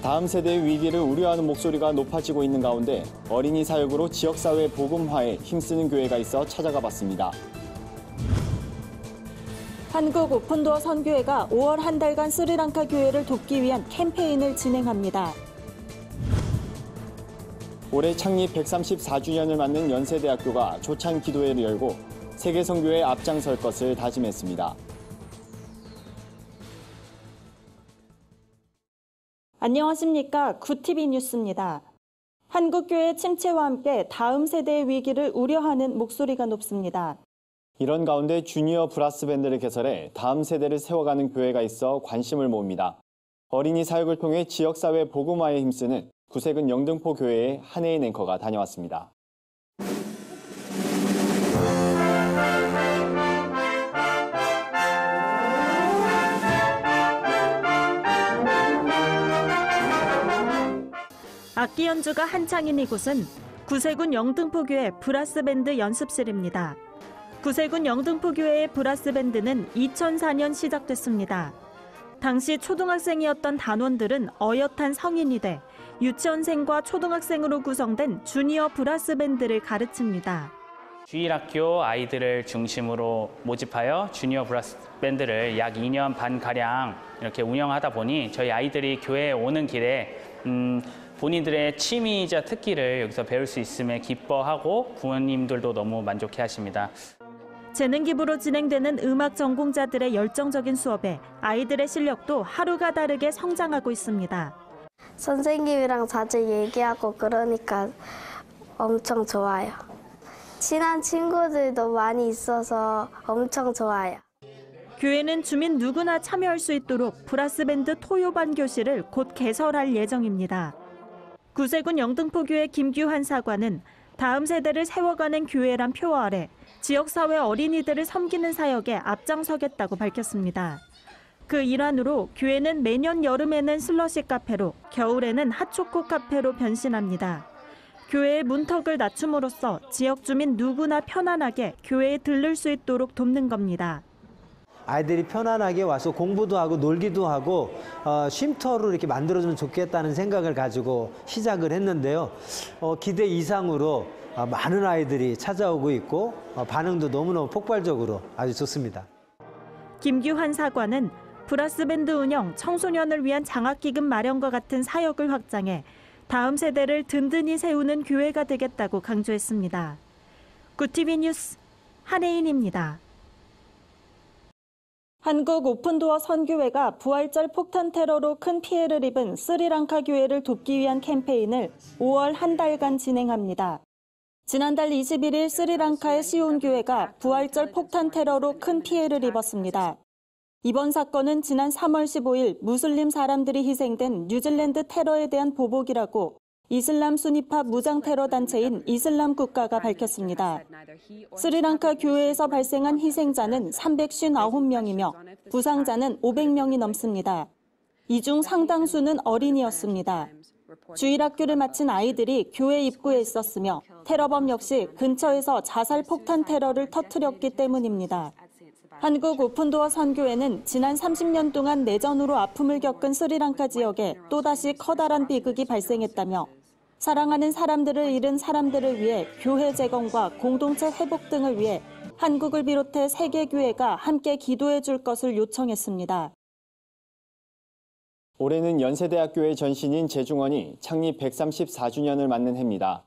다음 세대의 위기를 우려하는 목소리가 높아지고 있는 가운데 어린이 사역으로 지역사회 복음화에 힘쓰는 교회가 있어 찾아가 봤습니다. 한국 오픈도어 선교회가 5월 한 달간 스리랑카 교회를 돕기 위한 캠페인을 진행합니다. 올해 창립 134주년을 맞는 연세대학교가 조찬 기도회를 열고 세계 선교에 앞장설 것을 다짐했습니다. 안녕하십니까. 구TV 뉴스입니다. 한국교회 침체와 함께 다음 세대의 위기를 우려하는 목소리가 높습니다. 이런 가운데 주니어 브라스 밴드를 개설해 다음 세대를 세워가는 교회가 있어 관심을 모읍니다. 어린이 사역을 통해 지역사회 복음화에 힘쓰는 구세군 영등포 교회의 한혜인 앵커가 다녀왔습니다. 악기 연주가 한창인 이곳은 구세군 영등포교회 브라스밴드 연습실입니다. 구세군 영등포교회의 브라스밴드는 2004년 시작됐습니다. 당시 초등학생이었던 단원들은 어엿한 성인이 돼 유치원생과 초등학생으로 구성된 주니어 브라스밴드를 가르칩니다. 주일학교 아이들을 중심으로 모집하여 주니어 브라스 밴드를 약 2년 반가량 이렇게 운영하다 보니 저희 아이들이 교회에 오는 길에 본인들의 취미이자 특기를 여기서 배울 수 있음에 기뻐하고 부모님들도 너무 만족해 하십니다. 재능 기부로 진행되는 음악 전공자들의 열정적인 수업에 아이들의 실력도 하루가 다르게 성장하고 있습니다. 선생님이랑 자주 얘기하고 그러니까 엄청 좋아요. 친한 친구들도 많이 있어서 엄청 좋아요. 교회는 주민 누구나 참여할 수 있도록 브라스밴드 토요반 교실을 곧 개설할 예정입니다. 구세군 영등포교회 김규환 사관은 다음 세대를 세워가는 교회란 표어 아래 지역사회 어린이들을 섬기는 사역에 앞장서겠다고 밝혔습니다. 그 일환으로 교회는 매년 여름에는 슬러시 카페로, 겨울에는 핫초코 카페로 변신합니다. 교회의 문턱을 낮춤으로써 지역 주민 누구나 편안하게 교회에 들를 수 있도록 돕는 겁니다. 아이들이 편안하게 와서 공부도 하고 놀기도 하고 쉼터로 이렇게 만들어주면 좋겠다는 생각을 가지고 시작을 했는데요. 기대 이상으로 많은 아이들이 찾아오고 있고 반응도 너무너무 폭발적으로 아주 좋습니다. 김규환 사관은 브라스밴드 운영, 청소년을 위한 장학기금 마련과 같은 사역을 확장해 다음 세대를 든든히 세우는 교회가 되겠다고 강조했습니다. 구TV 뉴스 한혜인입니다. 한국 오픈도어 선교회가 부활절 폭탄 테러로 큰 피해를 입은 스리랑카 교회를 돕기 위한 캠페인을 5월 한 달간 진행합니다. 지난달 21일 스리랑카의 시온 교회가 부활절 폭탄 테러로 큰 피해를 입었습니다. 이번 사건은 지난 3월 15일 무슬림 사람들이 희생된 뉴질랜드 테러에 대한 보복이라고 이슬람 순위파 무장 테러 단체인 이슬람 국가가 밝혔습니다. 스리랑카 교회에서 발생한 희생자는 359명이며 부상자는 500명이 넘습니다. 이 중 상당수는 어린이였습니다. 주일학교를 마친 아이들이 교회 입구에 있었으며 테러범 역시 근처에서 자살 폭탄 테러를 터뜨렸기 때문입니다. 한국 오픈도어 선교회는 지난 30년 동안 내전으로 아픔을 겪은 스리랑카 지역에 또다시 커다란 비극이 발생했다며 사랑하는 사람들을 잃은 사람들을 위해 교회 재건과 공동체 회복 등을 위해 한국을 비롯해 세계 교회가 함께 기도해 줄 것을 요청했습니다. 올해는 연세대학교의 전신인 재중원이 창립 134주년을 맞는 해입니다.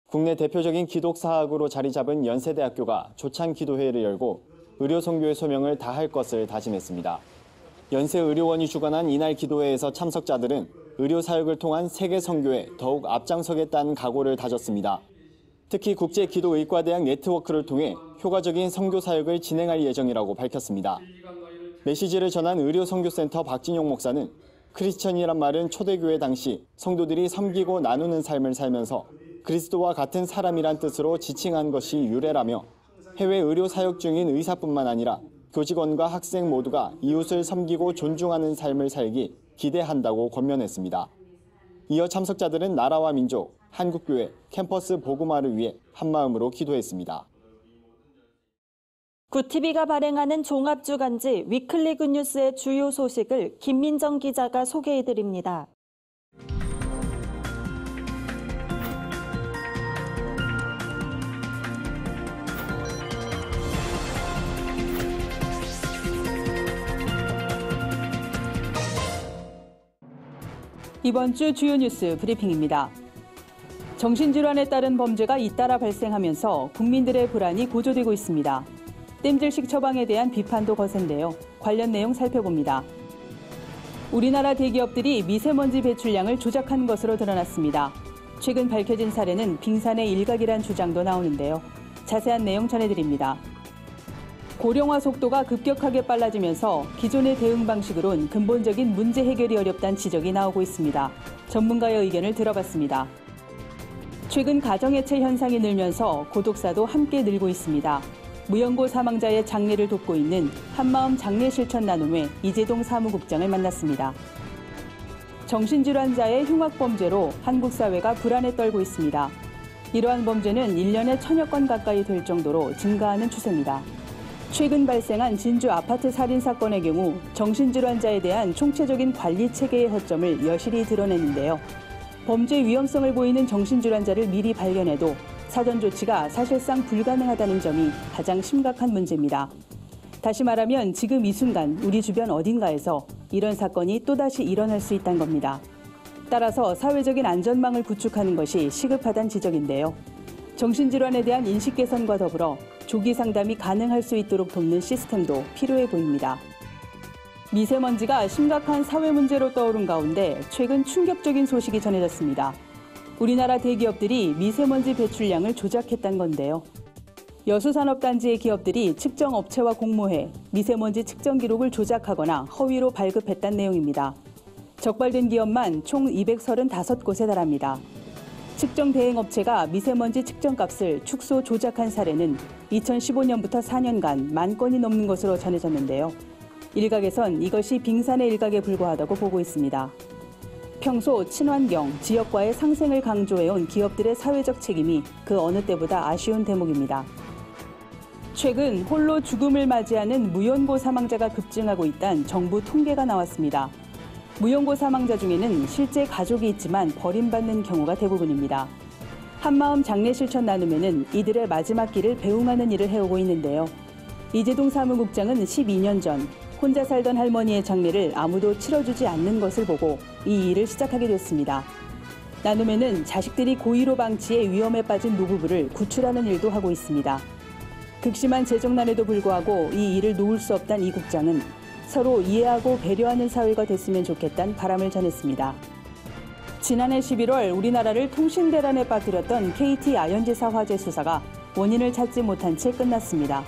국내 대표적인 기독사학으로 자리 잡은 연세대학교가 조찬 기도회를 열고 의료선교의 소명을 다할 것을 다짐했습니다. 연세의료원이 주관한 이날 기도회에서 참석자들은 의료사역을 통한 세계 선교에 더욱 앞장서겠다는 각오를 다졌습니다. 특히 국제기도의과대학 네트워크를 통해 효과적인 선교사역을 진행할 예정이라고 밝혔습니다. 메시지를 전한 의료선교센터 박진용 목사는 크리스천이란 말은 초대교회 당시 성도들이 섬기고 나누는 삶을 살면서 그리스도와 같은 사람이란 뜻으로 지칭한 것이 유래라며 해외 의료 사역 중인 의사뿐만 아니라 교직원과 학생 모두가 이웃을 섬기고 존중하는 삶을 살기 기대한다고 권면했습니다. 이어 참석자들은 나라와 민족, 한국교회, 캠퍼스 복음화를 위해 한마음으로 기도했습니다. 구TV가 발행하는 종합주간지 위클리 굿뉴스의 주요 소식을 김민정 기자가 소개해드립니다. 이번 주 주요 뉴스 브리핑입니다. 정신질환에 따른 범죄가 잇따라 발생하면서 국민들의 불안이 고조되고 있습니다. 땜질식 처방에 대한 비판도 거센데요. 관련 내용 살펴봅니다. 우리나라 대기업들이 미세먼지 배출량을 조작한 것으로 드러났습니다. 최근 밝혀진 사례는 빙산의 일각이란 주장도 나오는데요. 자세한 내용 전해드립니다. 고령화 속도가 급격하게 빨라지면서 기존의 대응 방식으론 근본적인 문제 해결이 어렵다는 지적이 나오고 있습니다. 전문가의 의견을 들어봤습니다. 최근 가정해체 현상이 늘면서 고독사도 함께 늘고 있습니다. 무연고 사망자의 장례를 돕고 있는 한마음 장례실천 나눔회 이재동 사무국장을 만났습니다. 정신질환자의 흉악범죄로 한국 사회가 불안에 떨고 있습니다. 이러한 범죄는 1년에 1000여 건 가까이 될 정도로 증가하는 추세입니다. 최근 발생한 진주 아파트 살인 사건의 경우 정신질환자에 대한 총체적인 관리 체계의 허점을 여실히 드러냈는데요. 범죄 위험성을 보이는 정신질환자를 미리 발견해도 사전 조치가 사실상 불가능하다는 점이 가장 심각한 문제입니다. 다시 말하면 지금 이 순간 우리 주변 어딘가에서 이런 사건이 또다시 일어날 수 있다는 겁니다. 따라서 사회적인 안전망을 구축하는 것이 시급하다는 지적인데요. 정신질환에 대한 인식 개선과 더불어 조기 상담이 가능할 수 있도록 돕는 시스템도 필요해 보입니다. 미세먼지가 심각한 사회 문제로 떠오른 가운데 최근 충격적인 소식이 전해졌습니다. 우리나라 대기업들이 미세먼지 배출량을 조작했다는 건데요. 여수산업단지의 기업들이 측정 업체와 공모해 미세먼지 측정 기록을 조작하거나 허위로 발급했다는 내용입니다. 적발된 기업만 총 235곳에 달합니다. 측정 대행 업체가 미세먼지 측정값을 축소 조작한 사례는 2015년부터 4년간 10,000건이 넘는 것으로 전해졌는데요. 일각에선 이것이 빙산의 일각에 불과하다고 보고 있습니다. 평소 친환경, 지역과의 상생을 강조해온 기업들의 사회적 책임이 그 어느 때보다 아쉬운 대목입니다. 최근 홀로 죽음을 맞이하는 무연고 사망자가 급증하고 있다는 정부 통계가 나왔습니다. 무연고 사망자 중에는 실제 가족이 있지만 버림받는 경우가 대부분입니다. 한마음 장례실천 나눔회는 이들의 마지막 길을 배웅하는 일을 해오고 있는데요. 이재동 사무국장은 12년 전 혼자 살던 할머니의 장례를 아무도 치러주지 않는 것을 보고 이 일을 시작하게 됐습니다. 나눔회는 자식들이 고의로 방치해 위험에 빠진 노부부를 구출하는 일도 하고 있습니다. 극심한 재정난에도 불구하고 이 일을 놓을 수 없다는 이 국장은 서로 이해하고 배려하는 사회가 됐으면 좋겠다는 바람을 전했습니다. 지난해 11월 우리나라를 통신대란에 빠뜨렸던 KT 아현지사 화재 수사가 원인을 찾지 못한 채 끝났습니다.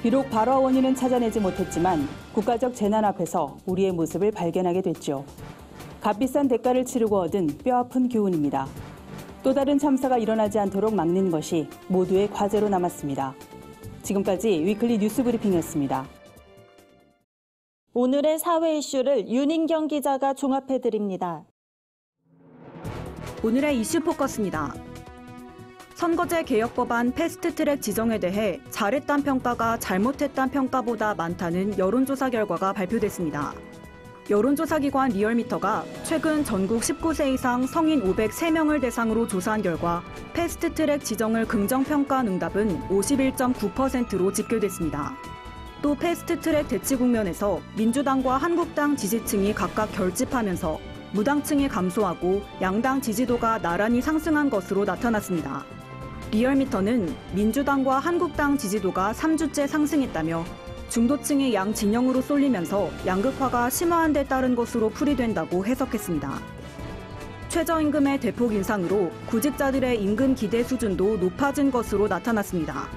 비록 발화 원인은 찾아내지 못했지만 국가적 재난 앞에서 우리의 모습을 발견하게 됐죠. 값비싼 대가를 치르고 얻은 뼈아픈 교훈입니다. 또 다른 참사가 일어나지 않도록 막는 것이 모두의 과제로 남았습니다. 지금까지 위클리 뉴스 브리핑이었습니다. 오늘의 사회 이슈를 윤인경 기자가 종합해드립니다. 오늘의 이슈 포커스입니다. 선거제 개혁 법안 패스트트랙 지정에 대해 잘했단 평가가 잘못했단 평가보다 많다는 여론조사 결과가 발표됐습니다. 여론조사기관 리얼미터가 최근 전국 19세 이상 성인 503명을 대상으로 조사한 결과 패스트트랙 지정을 긍정평가한 응답은 51.9%로 집계됐습니다. 또 패스트트랙 대치 국면에서 민주당과 한국당 지지층이 각각 결집하면서 무당층이 감소하고 양당 지지도가 나란히 상승한 것으로 나타났습니다. 리얼미터는 민주당과 한국당 지지도가 3주째 상승했다며 중도층이 양 진영으로 쏠리면서 양극화가 심화한 데 따른 것으로 풀이된다고 해석했습니다. 최저임금의 대폭 인상으로 구직자들의 임금 기대 수준도 높아진 것으로 나타났습니다.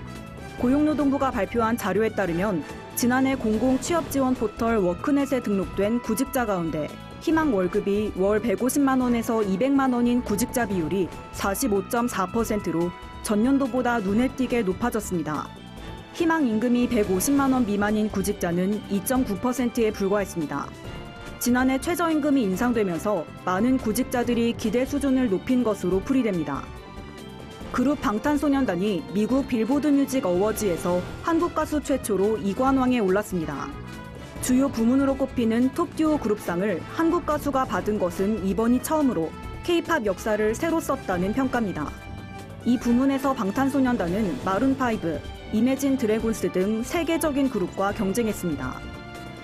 고용노동부가 발표한 자료에 따르면 지난해 공공취업지원 포털 워크넷에 등록된 구직자 가운데 희망 월급이 월 150만 원에서 200만 원인 구직자 비율이 45.4%로 전년도보다 눈에 띄게 높아졌습니다. 희망 임금이 150만 원 미만인 구직자는 2.9%에 불과했습니다. 지난해 최저임금이 인상되면서 많은 구직자들이 기대 수준을 높인 것으로 풀이됩니다. 그룹 방탄소년단이 미국 빌보드 뮤직 어워즈에서 한국 가수 최초로 2관왕에 올랐습니다. 주요 부문으로 꼽히는 톱듀오 그룹상을 한국 가수가 받은 것은 이번이 처음으로 K-팝 역사를 새로 썼다는 평가입니다. 이 부문에서 방탄소년단은 마룬5, 이매진 드래곤스 등 세계적인 그룹과 경쟁했습니다.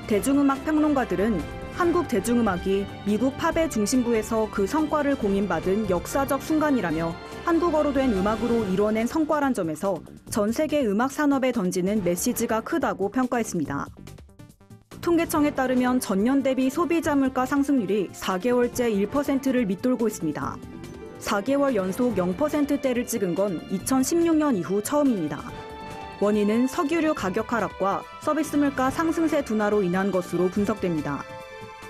대중음악 평론가들은 한국 대중음악이 미국 팝의 중심부에서 그 성과를 공인받은 역사적 순간이라며 한국어로 된 음악으로 이뤄낸 성과란 점에서 전 세계 음악 산업에 던지는 메시지가 크다고 평가했습니다. 통계청에 따르면 전년 대비 소비자 물가 상승률이 4개월째 1%를 밑돌고 있습니다. 4개월 연속 0%대를 찍은 건 2016년 이후 처음입니다. 원인은 석유류 가격 하락과 서비스 물가 상승세 둔화로 인한 것으로 분석됩니다.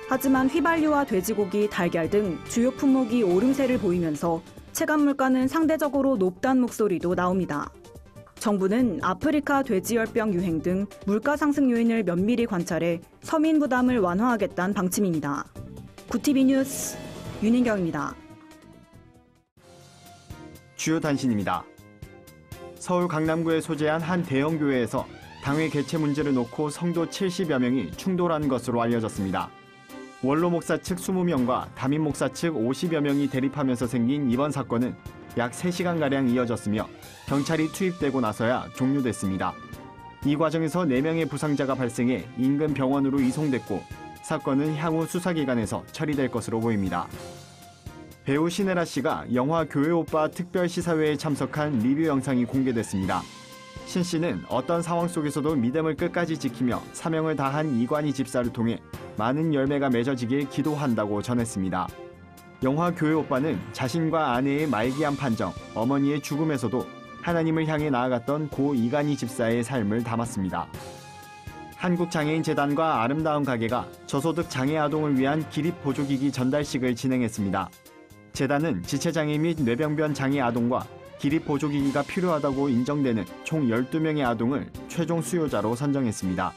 하지만 휘발유와 돼지고기, 달걀 등 주요 품목이 오름세를 보이면서 체감 물가는 상대적으로 높다는 목소리도 나옵니다. 정부는 아프리카 돼지열병 유행 등 물가 상승 요인을 면밀히 관찰해 서민 부담을 완화하겠다는 방침입니다. 구티비 뉴스 윤인경입니다. 주요 단신입니다. 서울 강남구에 소재한 한 대형 교회에서 당회 개최 문제를 놓고 성도 70여 명이 충돌한 것으로 알려졌습니다. 원로 목사 측 20명과 담임 목사 측 50여 명이 대립하면서 생긴 이번 사건은 약 3시간가량 이어졌으며 경찰이 투입되고 나서야 종료됐습니다. 이 과정에서 4명의 부상자가 발생해 인근 병원으로 이송됐고 사건은 향후 수사기관에서 처리될 것으로 보입니다. 배우 신혜라 씨가 영화 교회 오빠 특별 시사회에 참석한 리뷰 영상이 공개됐습니다. 신 씨는 어떤 상황 속에서도 믿음을 끝까지 지키며 사명을 다한 이관희 집사를 통해 많은 열매가 맺어지길 기도한다고 전했습니다. 영화 교회 오빠는 자신과 아내의 말기암 판정, 어머니의 죽음에서도 하나님을 향해 나아갔던 고 이관희 집사의 삶을 담았습니다. 한국장애인재단과 아름다운 가게가 저소득 장애 아동을 위한 기립 보조기기 전달식을 진행했습니다. 재단은 지체장애 및 뇌병변 장애 아동과 기립 보조기기가 필요하다고 인정되는 총 12명의 아동을 최종 수요자로 선정했습니다.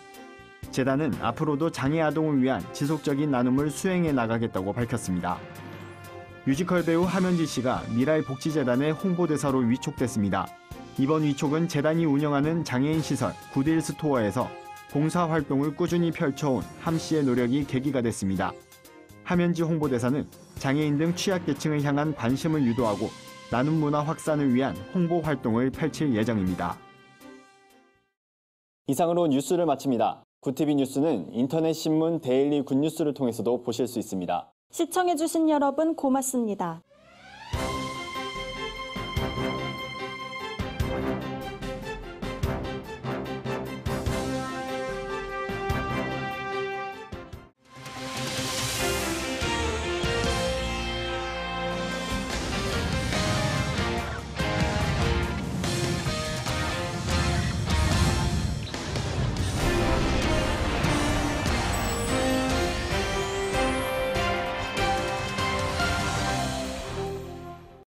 재단은 앞으로도 장애 아동을 위한 지속적인 나눔을 수행해 나가겠다고 밝혔습니다. 뮤지컬 배우 함연지 씨가 미랄복지재단의 홍보대사로 위촉됐습니다. 이번 위촉은 재단이 운영하는 장애인 시설 굿일 스토어에서 봉사활동을 꾸준히 펼쳐온 함 씨의 노력이 계기가 됐습니다. 함연지 홍보대사는 장애인 등 취약계층을 향한 관심을 유도하고 나눔 문화 확산을 위한 홍보 활동을 펼칠 예정입니다. 이상으로 뉴스를 마칩니다. 구티비 뉴스는 인터넷 신문 데일리 굿뉴스를 통해서도 보실 수 있습니다. 시청해주신 여러분 고맙습니다.